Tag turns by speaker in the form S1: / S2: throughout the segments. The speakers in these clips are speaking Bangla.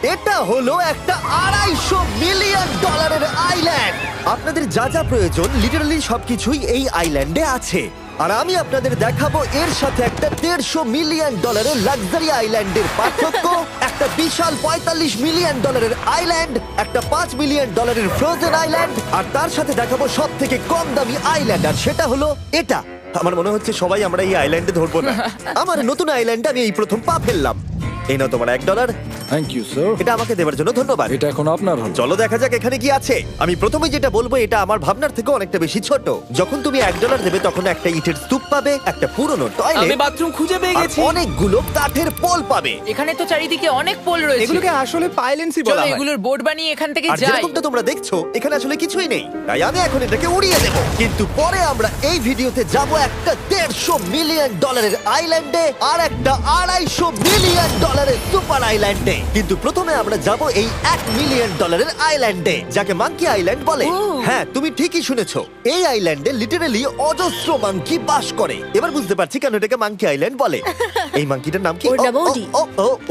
S1: এটা হলো একটা $250 মিলিয়ন আইল্যান্ড। আপনাদের যা যা প্রয়োজন লিটারালি সবকিছুই এই আইল্যান্ডে আছে। আর আমি আপনাদের দেখাবো এর সাথে একটা $150 মিলিয়ন লাক্সারি আইল্যান্ডের পার্থক্য, একটা বিশাল $45 মিলিয়ন আইল্যান্ড, একটা $5 মিলিয়ন ফ্রোজেন আইল্যান্ড, আর তার সাথে দেখাবো সব থেকে কম দামি আইল্যান্ড, আর সেটা হলো এটা। আমার মনে হচ্ছে সবাই আমরা এই আইল্যান্ডে ধরবো না। আমার নতুন আইল্যান্ডে আমি এই প্রথম পা ফেললাম। এই নাও তোমার $1।
S2: Thank you sir.
S1: এটা আমাকে দেওয়ার জন্য ধন্যবাদ।
S2: এটা এখন আপনার হল।
S1: চলো দেখা যাক এখানে কি আছে। আমি প্রথমে যেটা বলবো এটা আমার ভাবনার থেকে অনেকটা বেশি ছোট। যখন তুমি $1 দেবে তখন একটা ইটের স্তূপ পাবে, একটা পুরনো
S3: আমি
S1: টয়লেট,
S3: বাথরুম খুঁজে পেয়ে
S1: আর
S3: গেছি।
S1: অনেকগুলো কাঠের পোল পাবে।
S4: এখানে তো চারিদিকে অনেক পোল রয়েছে।
S3: এগুলোকে আসলে পাইলেন্সি
S4: চলো
S3: বলা হয়।
S4: এগুলোর বোর্ড বানিয়ে এখান থেকে
S1: আর
S4: যাই।
S1: যেরকমটা তোমরা দেখছো এখানে আসলে কিছুই নেই, তাই আমি এখন এটাকে উড়িয়ে দেব। কিন্তু পরে আমরা এই ভিডিওতে যাব একটা $150 মিলিয়ন আইল্যান্ডে আর একটা $250 মিলিয়ন সুপার আইল্যান্ডে। কিন্তু প্রথমে আমরা যাব এই $1 মিলিয়ন আইল্যান্ডে, যাকে মাঙ্কি আইল্যান্ড বলে। হ্যাঁ, তুমি ঠিকই শুনেছো, এই আইল্যান্ডে লিটারালি অজস্র মাঙ্কি বাস করে। এবার বুঝতে পারছি কেন এটাকে মাঙ্কি আইল্যান্ড বলে। এই মাঙ্কিটার নাম কি?
S5: ওর নাম ওডি।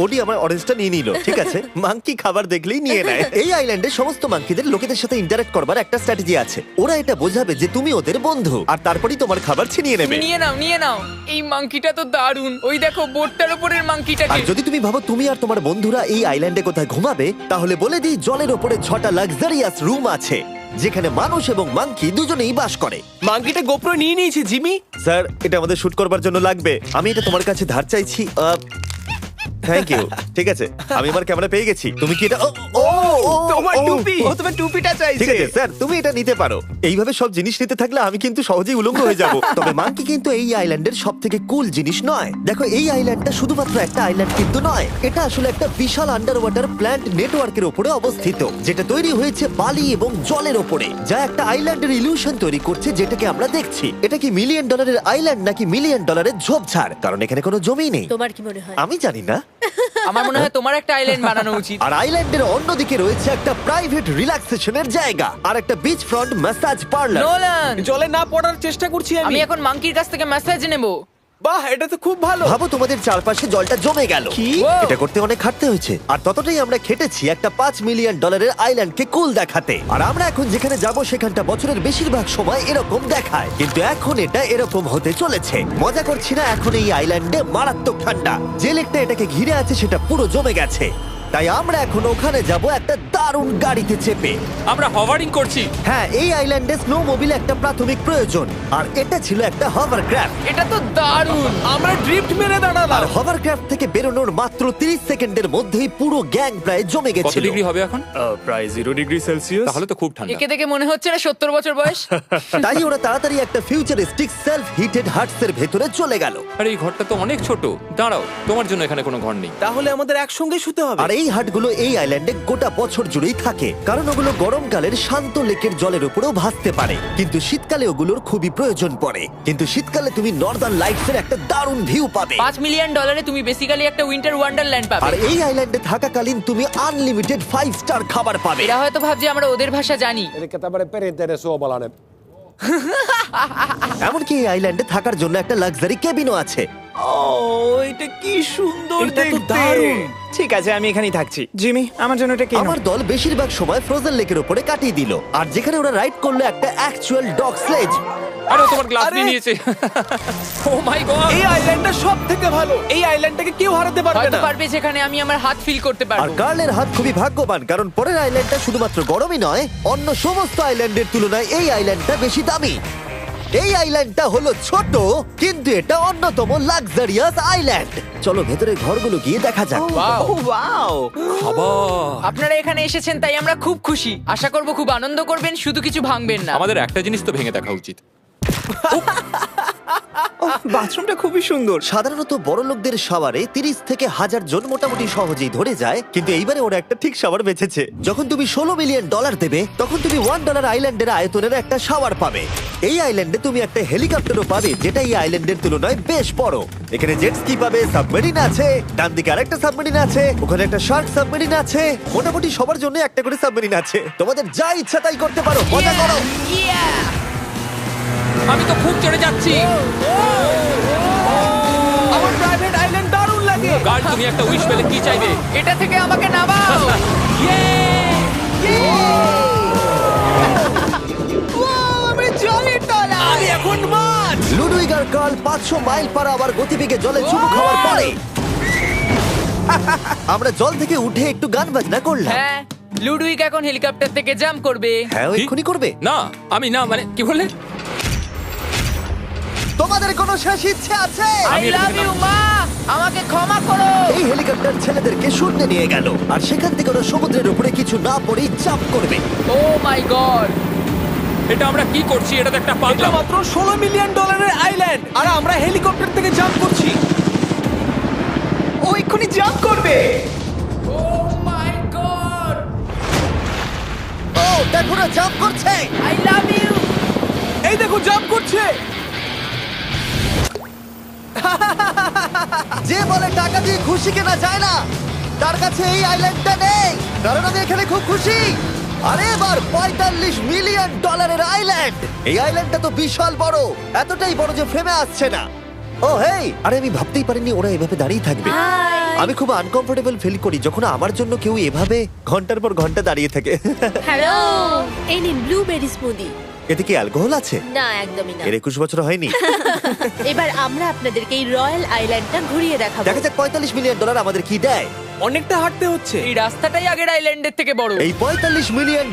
S1: ওডি আমার অরেঞ্জটা নিয়ে নিল। ঠিক আছে, মাঙ্কি খাবার দেখলেই নিয়ে নেয়। এই আইল্যান্ডে সমস্ত মাঙ্কিদের লোকেদের সাথে ইন্টারঅ্যাক্ট করবার একটা স্ট্র্যাটেজি আছে। ওরা এটা বোঝাবে যে তুমি ওদের বন্ধু, আর তারপরেই তোমার খাবার ছিনিয়ে নেবে।
S4: তুমি নিয়ে নাও। এই মাংকিটা তো দারুণ। ওই দেখো বোর্ডটার উপরের
S1: আর
S4: মাংকিটাকে।
S1: যদি তুমি ভাবো তুমি আর তোমার বন্ধুরা এই আইল্যান্ডে কোথায় ঘুমাবে, তাহলে বলে দিই জলের ওপরে 6টা লাক্সারিয়াস রুম আছে, যেখানে মানুষ এবং মাঙ্কি দুজনেই বাস করে।
S3: মাঙ্কিটা গোপ্রো নিয়ে নিয়েছে জিমি।
S1: স্যার, এটা আমাদের শুট করবার জন্য লাগবে। আমি এটা তোমার কাছে ধার চাইছি। Thank you. ঠিক আছে, আমি আমার ক্যামেরা পেয়ে গেছি। তুমি কি এটা?
S3: তোমার টুপি। ও তোমার টুপিটা
S1: ঠিক
S3: চাইছে।
S1: আছে স্যার, তুমি এটা নিতে পারো। এইভাবে সব জিনিস নিতে থাকলে আমি কিন্তু সহজেই উলঙ্গ হয়ে যাব। তবে মাঙ্কি কিন্তু এই আইল্যান্ডের সব থেকে কুল জিনিস নয়। দেখো, এই আইল্যান্ডটা শুধুমাত্র একটা আইল্যান্ড কিন্তু নয়, এটা আসলে একটা বিশাল আন্ডার ওয়াটার প্ল্যান্ট নেটওয়ার্কের উপরে অবস্থিত, যেটা তৈরি হয়েছে বালি এবং জলের উপরে, যা একটা আইল্যান্ডের ইলিউশন তৈরি করছে, যেটাকে আমরা দেখছি। এটা কি $1 মিলিয়ন আইল্যান্ড নাকি $1 মিলিয়ন ঝোপঝাড়? কারণ এখানে কোনো জমি নেই।
S5: তোমার কি মনে হয়?
S1: আমি জানি না।
S4: আমার মনে হয় তোমার একটা আইল্যান্ড বানানো উচিত।
S1: আর আইল্যান্ডের অন্যদিকে রয়েছে একটা প্রাইভেট রিল্যাক্সেশনের জায়গা আর একটা beach front massage parlour.
S4: Nolan,
S3: জলে না পড়ার চেষ্টা করছি
S4: আমি
S3: আমি।
S4: এখন মাংকির কাছ থেকে মেসেজ নেব।
S3: বাহ, এটা তো খুব ভালো।
S1: ভাবো তোমাদের চারপাশে জলটা জমে গেল।
S3: কি?
S1: এটা করতে অনেক খাটতে হয়েছে, আর ততটাই আমরা খেটেছি একটা $5 মিলিয়ন আইল্যান্ডকে কুল দেখাতে। আর আমরা এখন যেখানে যাব সেখানটা বছরের বেশিরভাগ সময় এরকম দেখায়, কিন্তু এখন এটা এরকম হতে চলেছে। মজা করছি না, এখন এই আইল্যান্ডে মারাত্মক ঠান্ডা। যে লেকটা এটাকে ঘিরে আছে সেটা পুরো জমে গেছে, তাই আমরা এখন ওখানে যাব একটা দারুণ গাড়িতে চেপে।
S6: আমরা হভারিং করছি।
S1: হ্যাঁ, এই আইল্যান্ডে স্নো মোবিল একটা প্রাথমিক প্রয়োজন, আর এটা ছিল একটা হভারক্রাফট।
S4: এটা তো দারুণ।
S3: আমরা ড্রিফট মেরে
S1: আর
S3: দাঁড়ালাম।
S1: হভারক্রাফট থেকে বেরোনোর মাত্র 30 সেকেন্ডের মধ্যেই পুরো গ্যাং প্রায় জমে
S6: কত
S1: গেছিল।
S6: ডিগ্রি হবে এখন?
S3: প্রায় 0 ডিগ্রি সেলসিয়াস।
S6: তাহলে তো খুব ঠান্ডা।
S4: একে দেখে মনে হচ্ছে না 70 বছর বয়স।
S1: তাই ওরা তাড়াতাড়ি একটা ফিউচারিস্টিক সেলফ হিটেড হাটস এর ভেতরে চলে গেল।
S6: আরে এই ঘরটা তো অনেক ছোট। দাঁড়াও, তোমার জন্য এখানে কোনো ঘর নেই।
S3: তাহলে আমাদের একসঙ্গে শুতে হবে।
S1: আর এই হাটগুলো এই আইল্যান্ডে গোটা বছর জুড়েই থাকে, কারণ ওগুলো গরমকালের শান্ত লেকের জলের উপরেও ভাসতে পারে, কিন্তু শীতকালে ওগুলোর খুবই প্রয়োজন পড়ে। কিন্তু শীতকালে তুমি নর্দার্ন লাইটস এর একটা দারুণ ভিউ পাবে।
S4: $5 মিলিয়ন তুমি বেসিক্যালি একটা উইন্টার ওয়ান্ডারল্যান্ড
S1: আর
S4: পাবে।
S1: এই আইল্যান্ডে থাকাকালীন তুমি আনলিমিটেড 5 স্টার খাবার পাবে।
S4: এরা হয়তো ভাবছে আমরা ওদের ভাষা জানি।
S7: Eli tämmöinen perinteinen suomalainen.
S1: এমনকি এই আইল্যান্ডে থাকার জন্য একটা লাক্সারি কেবিনও আছে।
S3: ও, এটা কি সুন্দর এটা তো দেখতে। দারুণ। ঠিক আছে, আমি এখানেই থাকছি। জিমি, আমার জন্য এটা কিনো।
S1: আমার দল বেশিরভাগ সময় ফ্রোজেন লেকের উপরে কাটিয়ে দিল, আর যেখানে ওরা রাইড করলো একটা অ্যাকচুয়াল ডগ স্লেজ।
S6: আরে ও তোমার গ্লাস
S3: আরে!
S6: নিয়ে নিয়েছে। ও মাই গড।
S3: এই আইল্যান্ডটা সব থেকে ভালো। এই আইল্যান্ডটাকে কেউ হারাতে পারবে
S4: হয়তো
S3: না।
S4: পারবে, যেখানে আমি আমার হাত ফিল করতে
S1: আর
S4: পারবো।
S1: কার্লের হাত খুবই ভাগ্যবান, কারণ পরের আইল্যান্ডটা শুধুমাত্র গরমই নয়, অন্য সমস্ত আইল্যান্ডের তুলনায় এই আইল্যান্ডটা বেশি দামি। এই আইল্যান্ডটা হলো ছোট, কিন্তু এটা অন্যতম লাক্সারিয়াস আইল্যান্ড। চলো ভেতরে ঘরগুলো গিয়ে দেখা যাক।
S4: Wow!
S3: ও ওয়াও।
S6: খাবার।
S4: আপনারা এখানে এসেছেন তাই আমরা খুব খুশি। আশা করব খুব আনন্দ করবেন, শুধু কিছু ভাঙবেন না।
S6: আমাদের একটা জিনিস তো ভেঙে দেখা উচিত।
S3: বাথরুমটা খুবই সুন্দর।
S1: সাধারণত বড় লোকদের শাওয়ারে 30 থেকে 1000 জন মোটামুটি সহজেই ধরে যায়, কিন্তু এইবারে ওরা একটা ঠিক শাওয়ার বেঁচেছে। যখন তুমি $16 মিলিয়ন দেবে, তখন তুমি $1 আইল্যান্ডের আয়তনের একটা শাওয়ার পাবে। এই আইল্যান্ডে তুমি একটা হেলিকপ্টারও পাবে, যেটা এই আইল্যান্ডের তুলনায় বেশ বড়। এখানে জেট স্কি পাবে, সাবমেরিন আছে, ডান দিকে আরেকটা সাবমেরিন আছে, ওখানে একটা শার্ক সাবমেরিন আছে। মোটামুটি সবার জন্য একটা করে সাবমেরিন আছে। তোমাদের যা ইচ্ছা তাই করতে পারো, মজা করো।
S6: আমি তো খুব চড়ে যাচ্ছি।
S3: আমার প্রাইভেট আইল্যান্ড দারুণ লাগে।
S6: গার্ড, তুমি একটা উইশ পেলে কি চাইবে?
S4: এটা থেকে আমাকে নামাও।
S1: 500 মাইল পার আওয়ার গতিবেগে জলে চুমু খাওয়ার পরে আমরা জল থেকে উঠে একটু গান বাজনা করলাম।
S4: হ্যাঁ লুডুইক এখন হেলিকপ্টার থেকে জাম্প করবে।
S1: হ্যাঁ ও এক্ষুনি করবে।
S6: না আমি না মানে কি বললে?
S1: তোমাদের কোনো শেষ ইচ্ছে আছে?
S4: আই লাভ ইউ মা, আমাকে ক্ষমা করো।
S1: এই হেলিকপ্টার ছেলেদেরকে শূন্যে নিয়ে গেল আর সেখান থেকে ওরা সমুদ্রের উপরে কিছু না পড়েই জাম্প করবে।
S4: ও মাই গড,
S6: এটা আমরা কি করছি? এটা তো একটা
S3: এটা
S6: পাগলাম।
S3: মাত্র $16 মিলিয়ন আইল্যান্ড আর আমরা হেলিকপ্টার থেকে জাম্প করছি। ও এক্ষুনি জাম্প করবে।
S4: ও মাই গড,
S1: ও দেখো না জাম্প করছে।
S4: I love you.
S3: এই দেখো জাম্প করছে।
S1: যে বলে টাকা দিয়ে খুশি কেনা যায় না, তার কাছে এই আইল্যান্ডটা নেই। কারণ আমি এখানে খুব খুশি। আরে এবার $45 মিলিয়ন আইল্যান্ড। এই আইল্যান্ডটা তো বিশাল বড়, এতটাই বড় যে ফ্রেমে আসছে না। ও হেই, আরে আমি ভাবতেই পারিনি ওরা এভাবে দাঁড়িয়ে থাকবে। আমি খুব আনকমফোর্টেবল ফিল করি যখন আমার জন্য কেউ এভাবে ঘন্টার পর ঘন্টা দাঁড়িয়ে থাকে।
S5: হ্যালো, এই নিন ব্লুবেরি স্মুদি।
S1: এতে কি অ্যালকোহল আছে?
S5: না, একদমই না।
S1: এর 21 বছর হয়নি।
S5: এবার আমরা আপনাদেরকে এই রয়্যাল আইল্যান্ডটা ঘুরিয়ে দেখাবো।
S1: দেখা যাক $45 মিলিয়ন আমাদের কি দেয়।
S3: অনেকটা হাঁটতে হচ্ছে।
S4: এই রাস্তাটাই আগের আইল্যান্ডের থেকে বড়।
S1: এই $45 মিলিয়ন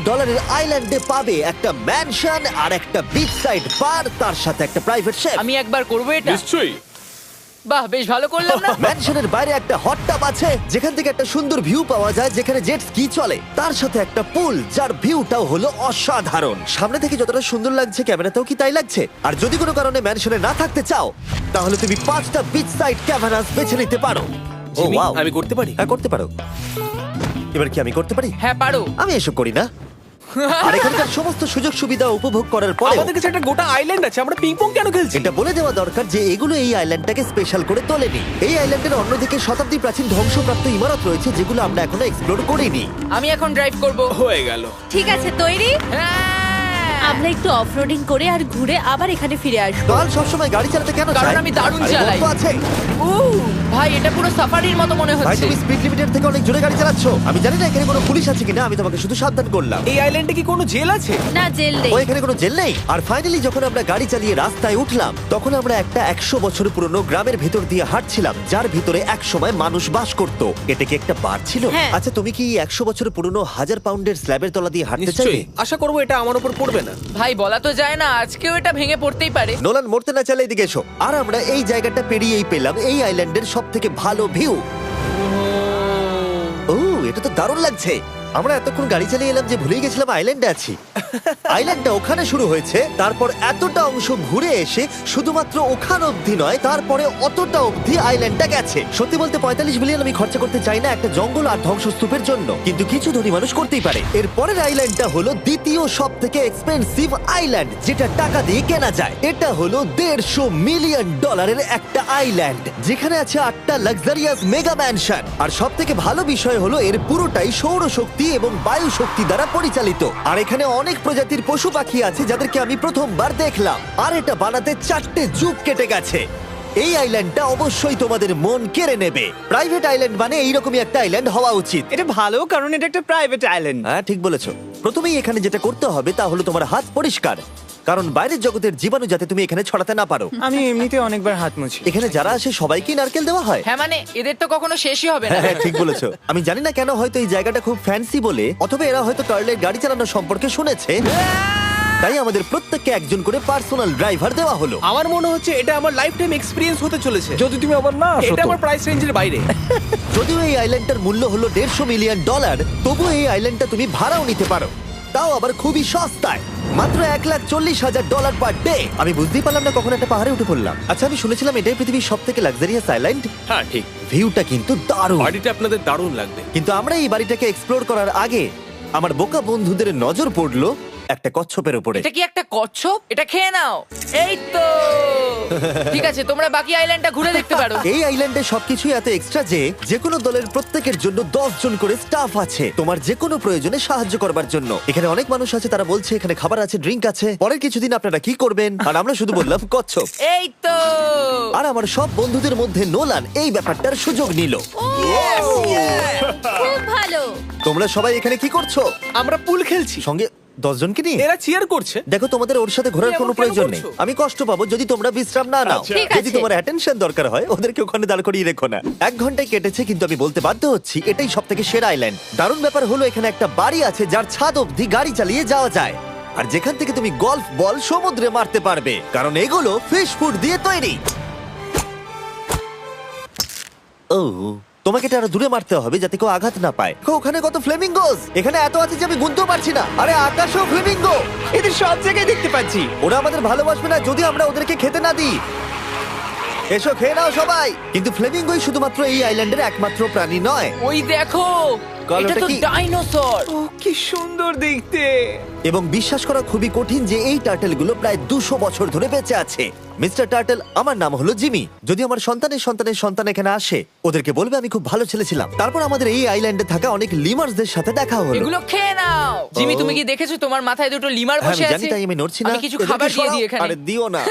S1: আইল্যান্ডে পাবে একটা ম্যানশন আর একটা বিচ সাইড বার, তার সাথে একটা প্রাইভেট শেফ।
S4: আমি একবার করবো এটা।
S6: নিশ্চয়ই।
S4: বাহ, বেশ ভালো করলাম না?
S1: ম্যানশনের বাইরে একটা হট টাব আছে যেখান থেকে একটা সুন্দর ভিউ পাওয়া যায়, যেখানে জেট স্কি চলে। তার সাথে একটা পুল যার ভিউটাও হলো অসাধারণ। সামনে থেকে যতটা সুন্দর লাগছে ক্যামেরাতেও কি তাই লাগছে? আর যদি কোনো কারণে ম্যানশনে না থাকতে চাও তাহলে তুমি 5টা বিচ সাইড ক্যামেরাস বেছে নিতে পারো। ও
S3: জিমি,
S1: ওয়াও,
S3: আমি করতে পারি?
S1: হ্যাঁ করতে পারো। এবার কি আমি করতে পারি?
S4: হ্যাঁ পারো।
S1: আমি এসব করি না। আর এখানকার সমস্ত সুযোগ সুবিধা উপভোগ করার পরে
S3: আমাদের কাছে একটা গোটা আইল্যান্ড আছে, আমরা পিং পং কেন খেলছি?
S1: এটা বলে দেওয়া দরকার যে এগুলো এই আইল্যান্ডটাকে স্পেশাল করে তোলেনি। এই আইল্যান্ডের অন্যদিকে শতাব্দী প্রাচীন ধ্বংসপ্রাপ্ত ইমারত রয়েছে যেগুলো আমরা এখনো এক্সপ্লোর করিনি।
S4: আমি এখন ড্রাইভ করব।
S3: হয়ে গেল।
S5: ঠিক আছে, তৈরি?
S4: হ্যাঁ।
S5: আমরা একটু অফরোডিং করে আর ঘুরে আবার এখানে ফিরে আসবো।
S1: কাল সবসময় গাড়ি চালাতে কেন
S4: কারণ
S1: চায়?
S4: আমি দারুণ
S1: আরে
S4: চালাই।
S1: গল্প আছে।
S4: ভাই এটা পুরো সাফারির মতো মনে
S1: ভাই
S4: হচ্ছে।
S1: তুমি স্পিড লিমিটের থেকে অনেক জোরে গাড়ি চালাচ্ছো। আমি জানি না এখানে কোনো পুলিশ আছে কিনা, আমি তোমাকে শুধু সাবধান করলাম।
S3: এই আইল্যান্ডে কি কোনো জেল আছে?
S5: না, জেল নেই।
S1: ও এখানে কোনো জেল নেই। আর ফাইনালি যখন আমরা গাড়ি চালিয়ে রাস্তায় উঠলাম তখন আমরা একটা 100 বছর পুরনো গ্রামের ভেতর দিয়ে হাঁটছিলাম যার ভিতরে এক সময় মানুষ বাস করত। এটা কি একটা বার ছিল?
S5: হ্যাঁ।
S1: আচ্ছা তুমি কি 100 বছর পুরনো 1000 পাউন্ডের স্ল্যাবের তলা দিয়ে হাঁটতে চাইবে?
S3: নিশ্চয়ই। আশা করবো এটা আমার উপর পড়বে না।
S4: ভাই বলা তো যায় না, আজকেও এটা ভেঙে পড়তেই পারে।
S1: নোলান মরতে না চাইলে এদিকে এসো। আর আমরা এই জায়গাটা পেরিয়েই পেলাম এই আইল্যান্ডের সব থেকে ভালো ভিউ। ও এটা তো দারুণ লাগছে। আমরা এতক্ষণ গাড়ি চালিয়ে এলাম যে ভুলেই গেছিলাম আইল্যান্ডে আছি। আইল্যান্ডটা ওখানে শুরু হয়েছে, তারপর এতটা অংশ ঘুরে এসে শুধুমাত্র ওখান অবধি নয়, তারপরে অতটা অবধি আইল্যান্ডটা গেছে। সত্যি বলতে 45 মিলিয়ন আমি খরচা করতে চাই না একটা জঙ্গল আর ধ্বংসস্তূপের জন্য, কিন্তু কিছু ধনী মানুষ করতেই পারে। এর পরের আইল্যান্ডটা হলো দ্বিতীয় সব থেকে এক্সপেন্সিভ আইল্যান্ড, যেটা টাকা দিয়ে কেনা যায়। এটা হলো $150 মিলিয়ন একটা আইল্যান্ড যেখানে আছে 8টা লাক্সারিয়াস মেগা ম্যানশন। আর সব থেকে ভালো বিষয় হলো এর পুরোটাই সৌরশক্তি এবং বায়ু শক্তি দ্বারা পরিচালিত। আর এখানে অনেক প্রজাতির পশু পাখি আছে যাদেরকে আমি প্রথমবার দেখলাম। আর এটা বানাতে 4টে যুগ কেটে গেছে। এই আইল্যান্ডটা অবশ্যই তোমাদের মন কেড়ে নেবে। প্রাইভেট আইল্যান্ড মানে এইরকমই একটা আইল্যান্ড হওয়া উচিত।
S3: এটা ভালো কারণ এটা একটা প্রাইভেট আইল্যান্ড।
S1: হ্যাঁ ঠিক বলেছো। প্রথমেই এখানে যেটা করতে হবে তা হলো তোমার হাত পরিষ্কার, কারণ বাইরের জগতের জীবাণু যাতে তুমি এখানে ছড়াতে না পারো।
S3: আমি এমনিতে অনেকবার হাত মুছি।
S1: এখানে যারা আসে সবাইকেই নারকেল দেওয়া হয়।
S4: হ্যাঁ মানে এদের তো কখনো শেষই হবে না।
S1: হ্যাঁ ঠিক বলেছো। আমি জানি না কেন, হয়তো এই জায়গাটা খুব ফ্যান্সি বলে, অথবা এরা হয়তো কার্লের গাড়ি চালানো সম্পর্কে শুনেছে, তাই আমাদের প্রত্যেককে একজন করে পার্সোনাল ড্রাইভার দেওয়া হলো।
S3: আমার মনে হচ্ছে এটা আমার লাইফ টাইম এক্সপিরিয়েন্স হতে চলেছে।
S2: যদি তুমি আবার না আসো
S3: এটা
S2: তো।
S3: আমার প্রাইস রেঞ্জের বাইরে।
S1: যদিও এই আইল্যান্ডটার মূল্য হলো $150 মিলিয়ন, তবুও এই আইল্যান্ডটা তুমি ভাড়াও নিতে পারো, তাও আবার খুবই সস্তায়, মাত্র $1,40,000 পার ডে। আমি বুঝতেই পারলাম না কখন একটা পাহাড়ে উঠে পড়লাম। আচ্ছা আমি শুনেছিলাম এটাই পৃথিবীর সব থেকে লাক্সারিয়াস আইল্যান্ড।
S3: হ্যাঁ ঠিক।
S1: ভিউটা কিন্তু দারুণ।
S3: বাড়িটা আপনাদের দারুণ লাগবে।
S1: কিন্তু আমরা এই বাড়িটাকে এক্সপ্লোর করার আগে আমার বোকা বন্ধুদের নজর পড়লো একটা কচ্ছপের উপরে।
S4: এটা কি একটা কচ্ছপ? এটা খেয়ে নাও। এই তো ঠিক আছে, তোমরা বাকি আইল্যান্ডটা ঘুরে দেখতে পারো।
S1: এই আইল্যান্ডে সবকিছুই এত এক্সট্রা যে কোনো দলের প্রত্যেকের জন্য 10 জন করে স্টাফ আছে তোমার যে কোনো প্রয়োজনে সাহায্য করবার জন্য। এখানে অনেক মানুষ আছে, তারা বলছে এখানে খাবার আছে, ড্রিঙ্ক আছে, পরের কিছুদিন আপনারা কি করবেন, আর আমরা শুধু বললাম কচ্ছপ।
S4: এই তো
S1: আর আমার সব বন্ধুদের মধ্যে নোলান এই ব্যাপারটার সুযোগ নিল।
S5: খুব ভালো।
S1: তোমরা সবাই এখানে কি করছো?
S3: আমরা পুল খেলছি।
S1: সঙ্গে 10 জনকে নিয়ে
S8: এরা চিয়ার করছে।
S1: দেখো তোমাদের ওর সাথে ঘোরার
S8: তুমি
S1: কোনো
S8: এমন কেন
S1: প্রয়োজন নেই।
S8: করছো?
S1: আমি কষ্ট পাবো যদি তোমরা বিশ্রাম না নাও।
S5: ঠিক
S1: যদি
S5: আছে।
S1: তোমার অ্যাটেনশন দরকার হয় ওদেরকে ওখানে দাঁড় করিয়ে রেখো না। 1 ঘন্টায় কেটেছে কিন্তু আমি বলতে বাধ্য হচ্ছি এটাই সব থেকে সেরা আইল্যান্ড। দারুণ ব্যাপার হলো এখানে একটা বাড়ি আছে যার ছাদ অবধি গাড়ি চালিয়ে যাওয়া যায়, আর যেখান থেকে তুমি গলফ বল সমুদ্রে মারতে পারবে, কারণ এগুলো ফিশ ফুড দিয়ে তৈরি। ও, তোমাকে এটা আরো দূরে মারতে হবে যাতে কেউ আঘাত না পায়। ওখানে কত ফ্লেমিঙ্গোস! এখানে এত আছে যে আমি গুনতেও পারছি না। আরে আকাশেও ফ্লেমিঙ্গো!
S3: এদের সব জায়গায় দেখতে পাচ্ছি।
S1: ওরা আমাদের ভালোবাসবে না যদি আমরা ওদেরকে খেতে না দিই। এসো খেয়ে নাও সবাই। কিন্তু ফ্লেমিঙ্গোই শুধুমাত্র এই আইল্যান্ডের একমাত্র প্রাণী নয়।
S4: ওই দেখো,
S1: কালোটা
S4: এটা তো
S1: কি?
S4: ডাইনোসর।
S3: ও কি সুন্দর দেখতে।
S1: এবং বিশ্বাস করা খুবই কঠিন যে এই টার্টেলগুলো প্রায় 200 বছর ধরে বেঁচে আছে। মিস্টার টার্টেল, আমার নাম হলো জিমি। যদি আমার সন্তানের সন্তানের সন্তান এখানে আসে ওদেরকে বলবে আমি খুব ভালো ছেলে ছিলাম। তারপর আমাদের এই আইল্যান্ডে থাকা অনেক লিমার্সদের সাথে দেখা হলো।
S4: এগুলো খেয়ে নাও। জিমি, তুমি কি দেখেছো তোমার মাথায় দুটো লিমার
S1: হ্যাঁ,
S4: বসে
S1: আমি
S4: আছে?
S1: জানি, তাই আমি নড়ছি না।
S4: আমি কিছু
S1: এদেরকে
S4: খাবার দিয়ে
S1: সরাও।
S4: দিই এখানে।
S1: আরে দিও না।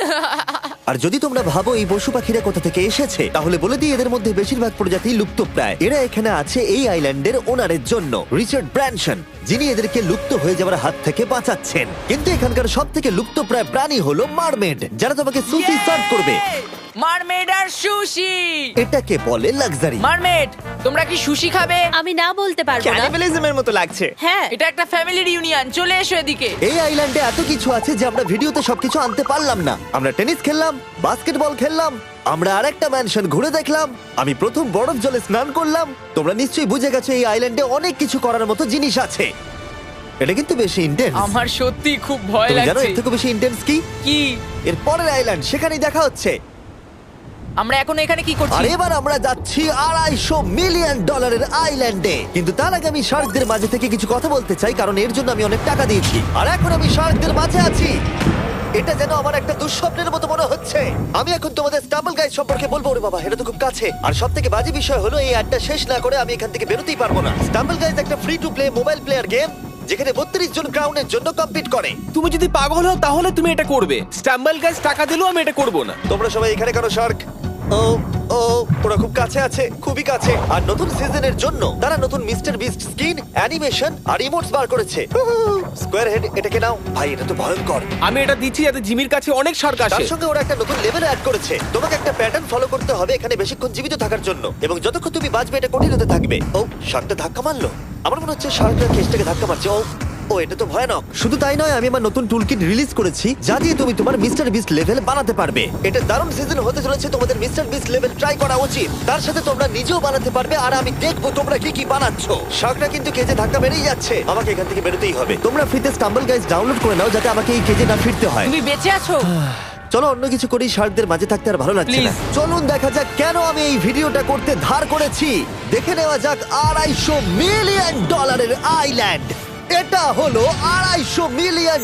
S1: আর যদি তোমরা ভাবো এই পশু পাখিরা কোথা থেকে এসেছে তাহলে বলে দিই এদের মধ্যে বেশিরভাগ প্রজাতি লুপ্তপ্রায়। এরা এখানে আছে এই আইল্যান্ডের ওনারের জন্য, রিচার্ড ব্র্যানসন, যিনি এদেরকে লুপ্ত হয়ে যাওয়ার হাত থেকে বাঁচাচ্ছেন। কিন্তু এখানকার সব থেকে লুপ্তপ্রায় প্রাণী হলো মারমেড, যারা তোমাকে সুশি সার্ভ করবে।
S4: মারমেড আর সুশি।
S1: এটাকে বলে লাক্সারি।
S4: মারমেড, তোমরা কি সুশি খাবে?
S5: আমি না বলতে পারবো না।
S3: ক্যানিবালিজমের মতো লাগছে।
S5: হ্যাঁ,
S4: এটা একটা ফ্যামিলি রিউনিয়ন, চলে এসো এদিকে।
S1: এই আইল্যান্ডে এত কিছু আছে যে আমরা ভিডিওতে সবকিছু আনতে পারলাম না। আমরা টেনিস খেললাম, বাস্কেটবল খেললাম, আমরা আরেকটা ম্যানশন ঘুরে দেখলাম, আমি প্রথম বরফ জলে স্নান করলাম। তোমরা নিশ্চয়ই বুঝে গেছো এই আইল্যান্ডে অনেক কিছু করার মতো জিনিস আছে। এটা কিন্তু বেশি ইন্টেন্স।
S4: আমার সত্যি খুব ভয়
S1: তুমি জানো
S4: লাগছে।
S1: এর থেকে বেশি ইন্টেন্স কি?
S4: কি?
S1: এর পরের আইল্যান্ড, সেখানেই দেখা হচ্ছে।
S4: আমরা এখন এখানে কি
S1: আর
S4: করছি?
S1: এবার আমরা যাচ্ছি $250 মিলিয়ন আইল্যান্ডে। কিন্তু তার আগে আমি শার্কদের মাঝে থেকে কিছু কথা বলতে চাই, কারণ এর জন্য আমি অনেক টাকা দিয়েছি। আর এখন আমি শার্কদের মাঝে আছি। এটা যেন আমার একটা দুঃস্বপ্নের মতো মনে হচ্ছে। আমি এখন তোমাদের স্টাম্বল গাইজ সম্পর্কে বলবো। ওরে বাবা, এটা তো খুব কাছে। আর সব থেকে বাজে বিষয় হলো এই অ্যাডটা শেষ না করে আমি এখান থেকে বেরোতেই পারবো না। স্টাম্বল গাইজ একটা free to play mobile player game যেখানে 32 জন ক্রাউনের জন্য কম্পিট করে।
S8: তুমি যদি পাগল হও তাহলে তুমি এটা করবে। স্ট্যাম্বল গাইজ টাকা দিলেও আমি এটা করব না।
S1: তোমরা সবাই এখানে কেন শার্ক? ও ও, ওরা খুব কাছে আছে, খুবই কাছে। আর নতুন সিজনের জন্য তারা নতুন মিস্টার বিস্ট স্কিন, অ্যানিমেশন আর ইমোটস বার করেছে। স্কোয়ার হেড, এটাকে নাও ভাই, এটা তো ভয়ঙ্কর।
S8: আমি এটা দিচ্ছি যাতে জিমির কাছে অনেক শার্ক আসে।
S1: তার সঙ্গে ওরা একটা নতুন লেভেল অ্যাড করেছে। তোমাকে একটা প্যাটার্ন ফলো করতে হবে এখানে বেশিক্ষণ জীবিত থাকার জন্য, এবং যতক্ষণ তুমি বাঁচবে এটা কঠিন হতে থাকবে। ও, শার্কটা ধাক্কা মারলো। আমার মনে হচ্ছে শার্কটা কেসটাকে ধাক্কা মারছে। ও, এটা তো ভয়ানক। শুধু তাই নয়, আমি আমার নতুন টুলকিট রিলিজ করেছি যা দিয়ে তুমি তোমার মিস্টার বিস্ট লেভেল বানাতে পারবে। এটা দারুণ সিজন হতে চলেছে, তোমাদের মিস্টার বিস্ট লেভেল ট্রাই করা উচিত। তার সাথে তোমরা নিজেও বানাতে পারবে, আর আমি দেখবো তোমরা কি কি বানাচ্ছো। শার্কটা কিন্তু কেজে ধাক্কা মেরেই যাচ্ছে, আমাকে এখান থেকে বেরোতেই হবে। তোমরা ফ্রিতে স্টাম্বল গাইজ ডাউনলোড করে নাও যাতে আমাকে এই কেজে না ফিরতে হয়।
S4: তুমি বেঁচে আছো?
S1: চলো অন্য কিছু করি, শার্কদের মাঝে থাকতে আর ভালো লাগছে না।
S4: Please.
S1: চলুন দেখা যাক কেন আমি এই ভিডিওটা করতে ধার করেছি। দেখে নেওয়া যাক $250 মিলিয়ন আইল্যান্ড। এটা হলো $250 মিলিয়ন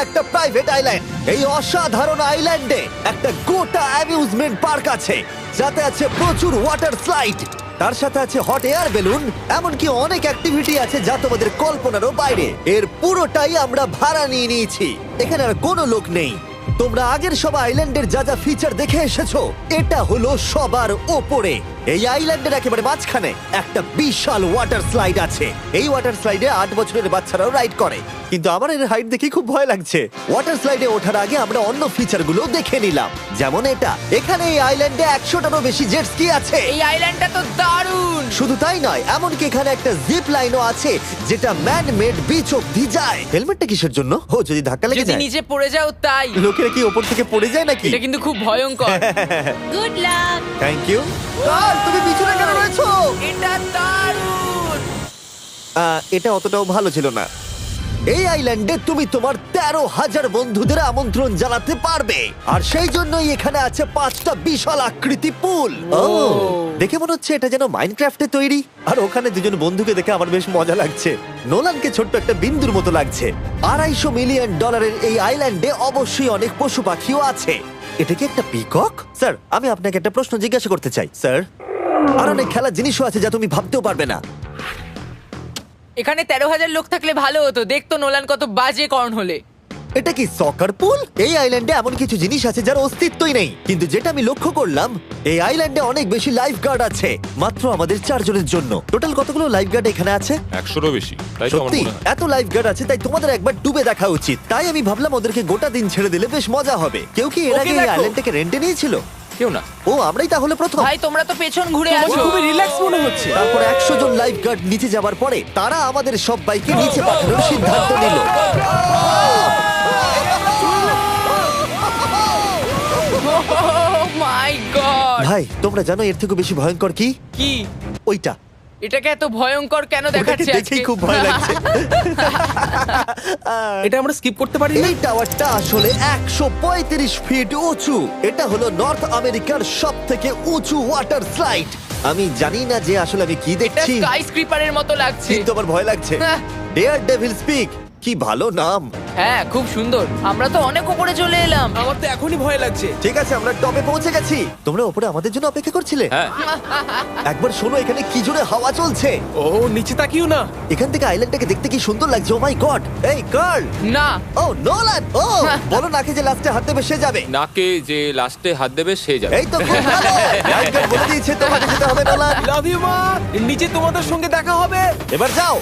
S1: একটা প্রাইভেট আইল্যান্ড। এই অসাধারণ আইল্যান্ডে একটা গোটা অ্যামিউজমেন্ট পার্ক আছে, যাতে আছে প্রচুর ওয়াটার স্লাইড, তার সাথে আছে হট এয়ার বেলুন, এমনকি অনেক অ্যাক্টিভিটি আছে যা তোমাদের কল্পনারও বাইরে। এর পুরোটাই আমরা ভাড়া নিয়ে নিয়েছি। এখানে আর কোনো লোক নেই। তোমরা আগের সব আইল্যান্ডের যা যা ফিচার দেখে এসেছো, এটা হলো সবার ওপরে। এই আইল্যান্ডের একেবারে মাঝখানে একটা বিশাল ওয়াটার স্লাইড আছে। এই ওয়াটার স্লাইডে 8 বছরের বাচ্চারাও রাইড করে, কিন্তু আমার এর হাইট দেখে খুব ভয় লাগছে। ওয়াটার স্লাইডে ওঠার আগে আমরা অন্য ফিচারগুলো দেখে নিলাম, যেমন এটা। এখানে এই আইল্যান্ডে 100টারও বেশি জেট স্কি আছে।
S4: এই আইল্যান্ডটা তো দারুণ।
S1: শুধু তাই নয়, এমনকি এখানে একটা জিপ লাইনও আছে যেটা ম্যান মেড বিচ অব্দি যায়। হেলমেটটা কিসের জন্য? ও, যদি ধাক্কা লেগে
S4: যদি
S1: যায়।
S4: নিচে পড়ে যাও তাই।
S1: লোকেরা কি ওপর থেকে পড়ে যায় নাকি?
S4: এটা কিন্তু খুব ভয়ঙ্কর।
S5: Good luck.
S1: Thank you. তুমি পিছনে কেন রয়েছো?
S4: এটা দারুণ।
S1: এটা অতটাও ভালো ছিল না। এই আইল্যান্ডে তুমি তোমার 13,000 বন্ধুদের আমন্ত্রণ জানাতে পারবে, আর সেই জন্যই এখানে আছে 5টা বিশাল আকৃতি পুল। দেখে মনে হচ্ছে এটা যেন মাইনক্রাফটে তৈরি। আর ওখানে দুজন বন্ধুকে দেখে আমার বেশ মজা লাগছে। নোলানকে ছোট্ট একটা বিন্দুর মতো লাগছে। $250 মিলিয়ন এই আইল্যান্ডে অবশ্যই অনেক পশু পাখিও আছে। এটা কি একটা পিকক? স্যার, আমি আপনাকে একটা প্রশ্ন জিজ্ঞাসা করতে চাই। স্যার, আর অনেক খেলার জিনিসও আছে যা তুমি ভাবতেও পারবে না।
S4: এখানে 13,000 লোক থাকলে ভালো হতো, দেখতো নোলান কত বাজে কর্ন হলে।
S1: এটা কি সকার পুল? এই আইল্যান্ডে এমন কিছু জিনিস আছে যার অস্তিত্বই নেই, কিন্তু যেটা আমি লক্ষ্য করলাম এই আইল্যান্ডে অনেক বেশি লাইফ গার্ড আছে, মাত্র আমাদের 4 জনের জন্য। টোটাল কতগুলো লাইফ গার্ড এখানে আছে?
S9: 100-এরও বেশি, তাই তো আমার
S1: সত্যি
S9: মনে হয়।
S1: এত লাইফ গার্ড আছে, তাই তোমাদের একবার ডুবে দেখা উচিত। তাই আমি ভাবলাম ওদেরকে গোটা দিন ছেড়ে দিলে বেশ মজা হবে। কেউ কি এর
S8: ওকে
S1: আগে এই
S8: দেখো।
S1: আইল্যান্ডটাকে রেন্টে নিয়েছিল?
S6: কেউ না।
S1: ও, আমরাই তাহলে প্রথম।
S4: ভাই তোমরা তো পেছন ঘুরে
S8: তোমাকে
S4: আছো।
S8: খুবই রিল্যাক্স মনে হচ্ছে।
S1: তারপর 100 জন লাইফ গার্ড নিচে যাবার পরে তারা আমাদের সব বাইকে নিচে পাঠানোর সিদ্ধান্ত নিল।
S4: মাই গড!
S1: ভাই, তোমরা জানো এর থেকে বেশি ভয়ঙ্কর কি?
S4: কি?
S1: ওইটা।
S4: এটাকে এত ভয়ঙ্কর কেন
S1: ওটাকে
S4: দেখাচ্ছে আজকে?
S1: দেখেই খুব ভয় লাগছে।
S8: এটা আমরা স্কিপ করতে পারি না?
S1: এই টাওয়ারটা আসলে 135 ফিট উঁচু। এটা হলো নর্থ আমেরিকার সব থেকে উঁচু ওয়াটার স্লাইড। আমি জানি না যে আসলে আমি কি
S4: এটা
S1: দেখছি,
S4: স্কাই স্ক্রিপারের মতো লাগছে।
S1: কিন্তু আমার ভয় লাগছে।
S4: হ্যাঁ।
S1: ডেয়ার ডেভিল স্পিক, কি ভালো নাম।
S4: হ্যাঁ, খুব সুন্দর। আমরা তো অনেক উপরে চলে এলাম।
S8: আমার তো এখনই ভয় লাগছে।
S1: ঠিক আছে, আমরা টপে পৌঁছে গেছি। তোমরা উপরে আমাদের জন্য অপেক্ষা করছিলে?
S6: হ্যাঁ,
S1: একবার শোনো, এখানে কি জোরে হাওয়া চলছে।
S8: ও নিচে তাকিও না।
S1: এখান থেকে আইল্যান্ডটাকে দেখতে কি সুন্দর লাগছে। ও মাই গড। এই কার্ল।
S4: না,
S1: ও নোলান। ও বলো নাকি যে লাস্টে হাত দেবে সে যাবে।
S6: নাকে যে লাস্টে হাত দেবে সে যাবে।
S1: এই তো খুব ভালো। লাইফগার্ড বলে দিয়েছে তোমাকে যেতে হবে নোলান।
S8: লাভ ইউ মা। নিচে তোমাদের সঙ্গে দেখা হবে।
S1: এবার যাও।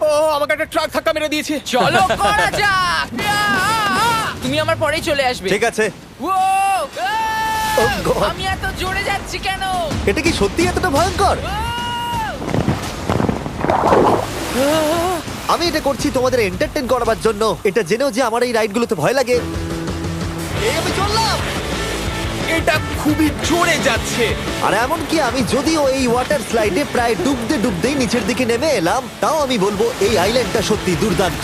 S8: ও আমাকে একটা ট্রাক ধাক্কা মেরে দিয়েছে।
S4: চলো করা যাক। তুমি আমার পরেই চলে আসবে।
S1: ঠিক আছে।
S4: ও,
S1: Oh God!
S4: আমি এত জোরে যাচ্ছি কেন?
S1: এটা কি সত্যি এতটা ভয়ঙ্কর? আমি এটা করছি তোমাদের এন্টারটেইন করার জন্য, এটা জেনেও যে আমার এই রাইডগুলোতে ভয় লাগে। এই আমি চললাম।
S8: এটা খুবই জোরে যাচ্ছে।
S1: আর এমনকি আমি যদিও এই ওয়াটার স্লাইডে প্রায় ডুবতেই নিচের দিকে নেমে এলাম, তাও আমি বলবো এই আইল্যান্ডটা সত্যি দুর্দান্ত।